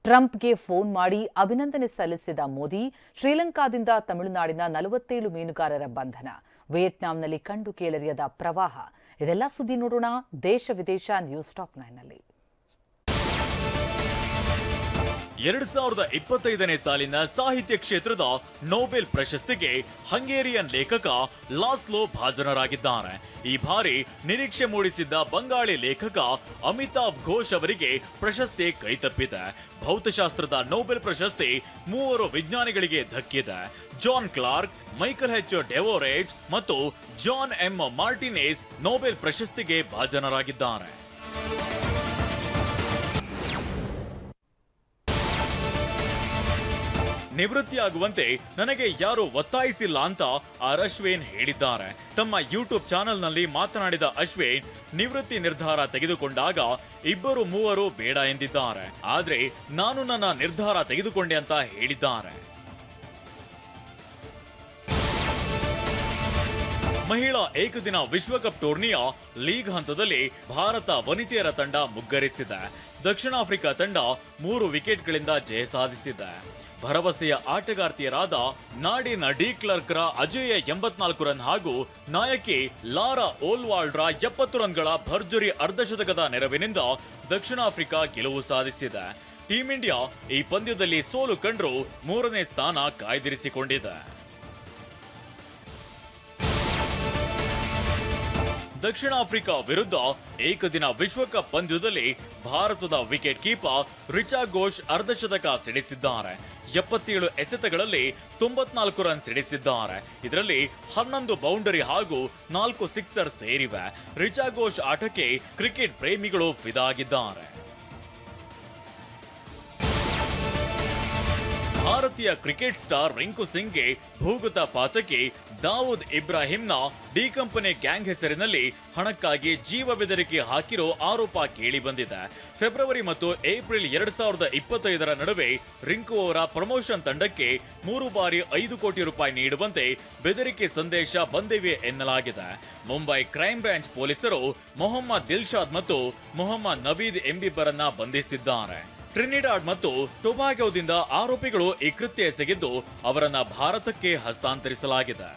ಟ್ರಂಪ್ಗೆ phone ಮಾಡಿ ಅಭಿನಂದನೆ ಸಲ್ಲಿಸಿದ ಮೋದಿ, ಶ್ರೀಲಂಕಾದಿಂದ ತಮಿಳುನಾಡಿನ 47 ಮೀನುಗಾರರ ಬಂಧನ, ವಿಯೆಟ್ನಾಂನಲ್ಲಿ ಕಂಡು ಕೇಳರಿಯದ ಪ್ರವಾಹ. ಇದೆಲ್ಲ ಸುದ್ದಿ ನೋಡೋಣ ದೇಶ ವಿದೇಶ ನ್ಯೂಸ್ ಟಾಪ್ 9ನಲ್ಲಿ. 2025ನೇ ಸಾಲಿನ ಸಾಹಿತ್ಯ ಕ್ಷೇತ್ರದ ನೊಬೆಲ್ ಪ್ರಶಸ್ತಿಗೆ ಹಂಗೇರಿಯನ್ ಲೇಖಕ ಲಾಸ್ಲೋ ಭಾಜನರಾಗಿದ್ದಾರೆ. ಈ ಬಾರಿ ನಿರೀಕ್ಷೆ ಮೂಡಿಸಿದ್ದ ಬಂಗಾಳಿ ಲೇಖಕ ಅಮಿತಾವ್ ಘೋಷ್ ಅವರಿಗೆ ಪ್ರಶಸ್ತಿ ಕೈತಪ್ಪಿದೆ. ಭೌತಶಾಸ್ತ್ರದ ನೊಬೆಲ್ ಪ್ರಶಸ್ತಿ 3 ವಿಜ್ಞಾನಿಗಳಿಗೆ ದಕ್ಕಿದೆ. ಜಾನ್ ಕ್ಲಾರ್ಕ್, ಮೈಕಲ್ ಎಚ್ ಡೆವೋರೇಜ್ ಮತ್ತು ಜಾನ್ ಎಂ ಮಾರ್ಟಿನೇಸ್ ನೊಬೆಲ್ ಪ್ರಶಸ್ತಿಗೆ ಭಾಜನರಾಗಿದ್ದಾರೆ. ನಿವೃತ್ತಿಯಾಗುವಂತೆ ನನಗೆ ಯಾರು ಒತ್ತಾಯಿಸಿಲ್ಲ ಅಂತ ಅಶ್ವಿನ್ ಹೇಳಿದ್ದಾರೆ. ತಮ್ಮ ಯೂಟ್ಯೂಬ್ ಚಾನೆಲ್ನಲ್ಲಿ ಮಾತನಾಡಿದ ಅಶ್ವಿನ್, ನಿವೃತ್ತಿ ನಿರ್ಧಾರ ತೆಗೆದುಕೊಂಡಾಗ 2-3 ಬೇಡ ಎಂದಿದ್ದಾರೆ. ಆದ್ರೆ ನಾನು ನನ್ನ ನಿರ್ಧಾರ ತೆಗೆದುಕೊಂಡೆ ಅಂತ ಹೇಳಿದ್ದಾರೆ. ಮಹಿಳಾ ಏಕದಿನ ವಿಶ್ವಕಪ್ ಟೂರ್ನಿಯ ಲೀಗ್ ಹಂತದಲ್ಲಿ ಭಾರತ ವನಿತೆಯರ ತಂಡ ಮುಗ್ಗರಿಸಿದೆ. ದಕ್ಷಿಣ ಆಫ್ರಿಕಾ ತಂಡ 3 ವಿಕೆಟ್ಗಳಿಂದ ಜಯ ಸಾಧಿಸಿದೆ. ಭರವಸೆಯ ಆಟಗಾರ್ತಿಯರಾದ ನಾಡಿನ ಡಿ ಕ್ಲರ್ಕ್ರ ಅಜೇಯ 84 ರನ್ ಹಾಗೂ ನಾಯಕಿ ಲಾರಾ ಓಲ್ವಾಲ್ಡ್ರ 70 ರನ್ಗಳ ಭರ್ಜರಿ ಅರ್ಧಶತಕದ ನೆರವಿನಿಂದ ದಕ್ಷಿಣ ಆಫ್ರಿಕಾ ಗೆಲುವು ಸಾಧಿಸಿದೆ. ಟೀಂ ಇಂಡಿಯಾ ಈ ಪಂದ್ಯದಲ್ಲಿ ಸೋಲು ಕಂಡ್ರೂ 3ನೇ ಸ್ಥಾನ ಕಾಯ್ದಿರಿಸಿಕೊಂಡಿದೆ. ದಕ್ಷಿಣ ಆಫ್ರಿಕಾ ವಿರುದ್ಧ ಏಕದಿನ ವಿಶ್ವಕಪ್ ಪಂದ್ಯದಲ್ಲಿ ಭಾರತದ ವಿಕೆಟ್ ಕೀಪರ್ ರಿಚಾ ಘೋಷ್ ಅರ್ಧಶತಕ ಸಿಡಿಸಿದ್ದಾರೆ. 77 ಎಸೆತಗಳಲ್ಲಿ 94 ರನ್ ಸಿಡಿಸಿದ್ದಾರೆ. ಇದರಲ್ಲಿ 11 ಬೌಂಡರಿ ಹಾಗೂ 4 ಸಿಕ್ಸರ್ ಸೇರಿವೆ. ರಿಚಾ ಘೋಷ್ ಆಟಕ್ಕೆ ಕ್ರಿಕೆಟ್ ಪ್ರೇಮಿಗಳು ಫಿದಾ ಆಗಿದ್ದಾರೆ. ಭಾರತೀಯ ಕ್ರಿಕೆಟ್ ಸ್ಟಾರ್ ರಿಂಕು ಸಿಂಗ್ಗೆ ಭೂಗತ ಪಾತಕಿ ದಾವೂದ್ ಇಬ್ರಾಹಿಂನ ಡಿ ಕಂಪನಿ ಗ್ಯಾಂಗ್ ಹೆಸರಿನಲ್ಲಿ ಹಣಕ್ಕಾಗಿ ಜೀವ ಬೆದರಿಕೆ ಹಾಕಿರೋ ಆರೋಪ ಕೇಳಿಬಂದಿದೆ. ಫೆಬ್ರವರಿ ಮತ್ತು ಏಪ್ರಿಲ್ 2025ರ ನಡುವೆ ರಿಂಕು ಅವರ ಪ್ರಮೋಷನ್ ತಂಡಕ್ಕೆ 3 ಬಾರಿ 5 ಕೋಟಿ ರೂಪಾಯಿ ನೀಡುವಂತೆ ಬೆದರಿಕೆ ಸಂದೇಶ ಬಂದಿವೆ ಎನ್ನಲಾಗಿದೆ. ಮುಂಬೈ ಕ್ರೈಮ್ ಬ್ರಾಂಚ್ ಪೊಲೀಸರು ಮೊಹಮ್ಮದ್ ದಿಲ್ಶಾದ್ ಮತ್ತು ಮೊಹಮ್ಮದ್ ನವೀದ್ ಎಂಬಿಬ್ಬರನ್ನ ಬಂಧಿಸಿದ್ದಾರೆ. ಟ್ರಿನಿಡಾಡ್ ಮತ್ತು ಟೊಬ್ಯಾಗೊದಿಂದ ಆರೋಪಿಗಳು ಈ ಕೃತ್ಯ ಎಸಗಿದ್ದು ಅವರನ್ನ ಭಾರತಕ್ಕೆ ಹಸ್ತಾಂತರಿಸಲಾಗಿದೆ.